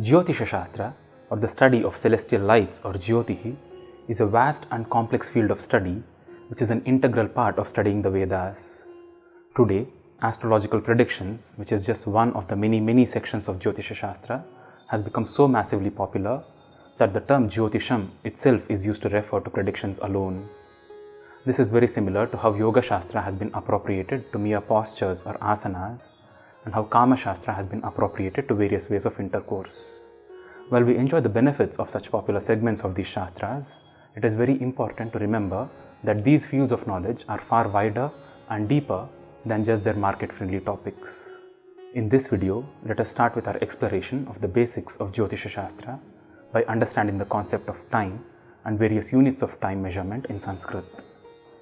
Jyotisha Shastra, or the study of celestial lights or Jyotihi, is a vast and complex field of study which is an integral part of studying the Vedas. Today, astrological predictions, which is just one of the many sections of Jyotisha Shastra, has become so massively popular that the term Jyotisham itself is used to refer to predictions alone. This is very similar to how Yoga Shastra has been appropriated to mere postures or asanas, and how Kama Shastra has been appropriated to various ways of intercourse. While we enjoy the benefits of such popular segments of these Shastras, it is very important to remember that these fields of knowledge are far wider and deeper than just their market-friendly topics. In this video, let us start with our exploration of the basics of Jyotisha Shastra by understanding the concept of time and various units of time measurement in Sanskrit.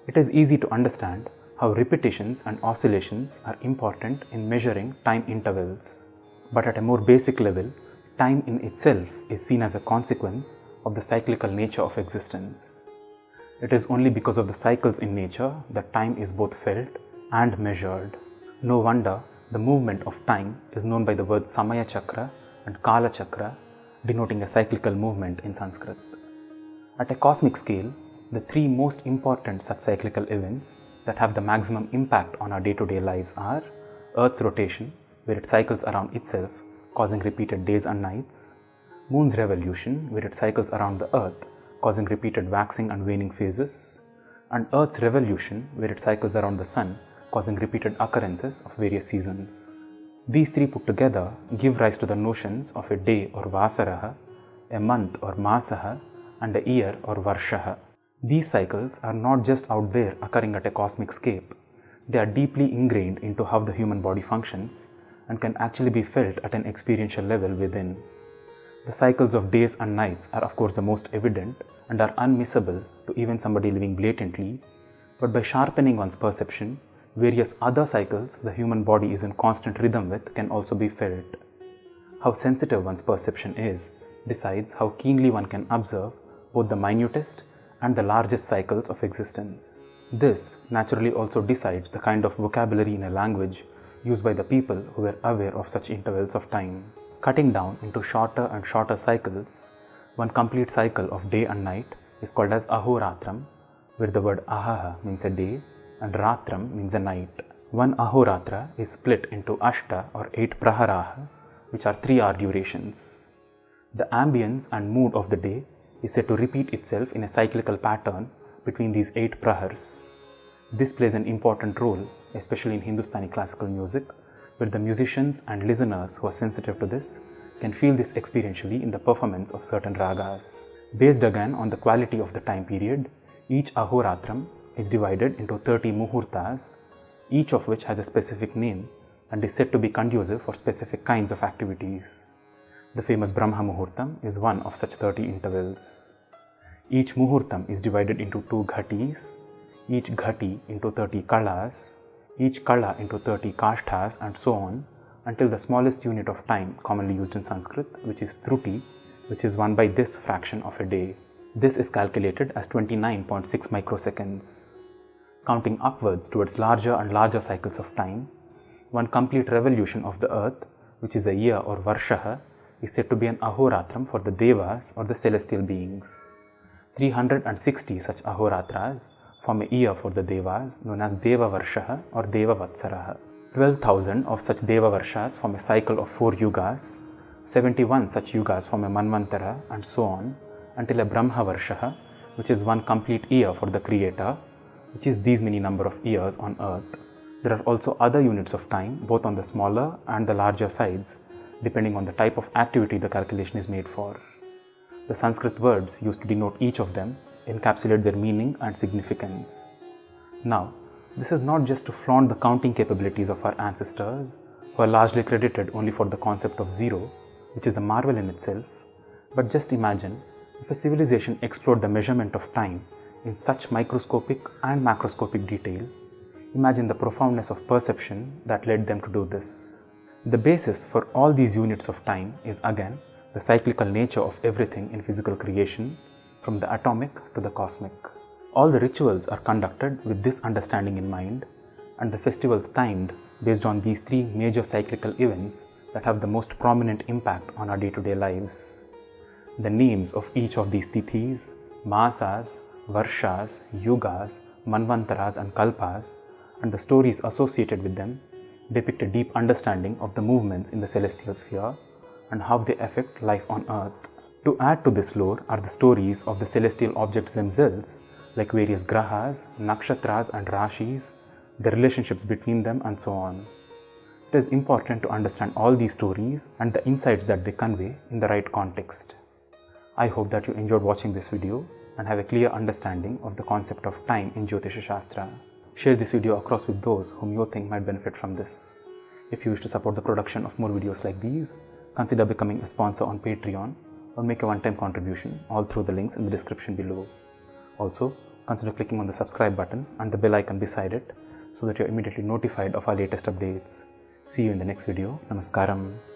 It is easy to understand how repetitions and oscillations are important in measuring time intervals. But at a more basic level, time in itself is seen as a consequence of the cyclical nature of existence. It is only because of the cycles in nature that time is both felt and measured. No wonder the movement of time is known by the words Samaya Chakra and Kala Chakra, denoting a cyclical movement in Sanskrit. At a cosmic scale, the three most important such cyclical events that have the maximum impact on our day-to-day lives are Earth's rotation, where it cycles around itself, causing repeated days and nights; Moon's revolution, where it cycles around the Earth, causing repeated waxing and waning phases; and Earth's revolution, where it cycles around the Sun, causing repeated occurrences of various seasons. These three put together give rise to the notions of a day or Vasaraha, a month or Masaha, and a year or Varshaha. These cycles are not just out there occurring at a cosmic scale. They are deeply ingrained into how the human body functions and can actually be felt at an experiential level within. The cycles of days and nights are of course the most evident and are unmissable to even somebody living blatantly, but by sharpening one's perception, various other cycles the human body is in constant rhythm with can also be felt. How sensitive one's perception is decides how keenly one can observe both the minutest and the largest cycles of existence. This naturally also decides the kind of vocabulary in a language used by the people who were aware of such intervals of time. Cutting down into shorter and shorter cycles, one complete cycle of day and night is called as Ahoratram, where the word Ahaha means a day and Ratram means a night. One Ahoratra is split into Ashta or 8 Praharaha, which are 3-hour durations. The ambience and mood of the day is said to repeat itself in a cyclical pattern between these 8 prahars. This plays an important role, especially in Hindustani classical music, where the musicians and listeners who are sensitive to this can feel this experientially in the performance of certain ragas. Based again on the quality of the time period, each Ahoratram is divided into 30 muhurtas, each of which has a specific name and is said to be conducive for specific kinds of activities. The famous Brahma Muhurtam is one of such 30 intervals. Each Muhurtam is divided into 2 ghatis, each ghati into 30 kalas, each kala into 30 kashthas, and so on, until the smallest unit of time commonly used in Sanskrit, which is Truti, which is 1 by this fraction of a day. This is calculated as 29.6 microseconds. Counting upwards towards larger and larger cycles of time, one complete revolution of the earth, which is a year or Varshaha, is said to be an Ahoratram for the Devas or the celestial beings. 360 such Ahoratras form a year for the Devas known as Deva Varshaha or Deva Vatsaraha. 12,000 of such Deva Varshas form a cycle of 4 yugas, 71 such yugas form a Manvantara, and so on, until a Brahma Varshaha, which is one complete year for the Creator, which is these many number of years on earth. There are also other units of time, both on the smaller and the larger sides, depending on the type of activity the calculation is made for. The Sanskrit words used to denote each of them encapsulate their meaning and significance. Now, this is not just to flaunt the counting capabilities of our ancestors, who are largely credited only for the concept of zero, which is a marvel in itself, but just imagine if a civilization explored the measurement of time in such microscopic and macroscopic detail. Imagine the profoundness of perception that led them to do this. The basis for all these units of time is again the cyclical nature of everything in physical creation, from the atomic to the cosmic. All the rituals are conducted with this understanding in mind, and the festivals timed based on these 3 major cyclical events that have the most prominent impact on our day-to-day lives. The names of each of these tithis, masas, varshas, yugas, manvantaras and kalpas, and the stories associated with them depict a deep understanding of the movements in the celestial sphere and how they affect life on earth. To add to this lore are the stories of the celestial objects themselves, like various grahas, nakshatras and rashis, the relationships between them and so on. It is important to understand all these stories and the insights that they convey in the right context. I hope that you enjoyed watching this video and have a clear understanding of the concept of time in Jyotisha Shastra. Share this video across with those whom you think might benefit from this. If you wish to support the production of more videos like these, consider becoming a sponsor on Patreon or make a one-time contribution, all through the links in the description below. Also, consider clicking on the subscribe button and the bell icon beside it so that you are immediately notified of our latest updates. See you in the next video. Namaskaram.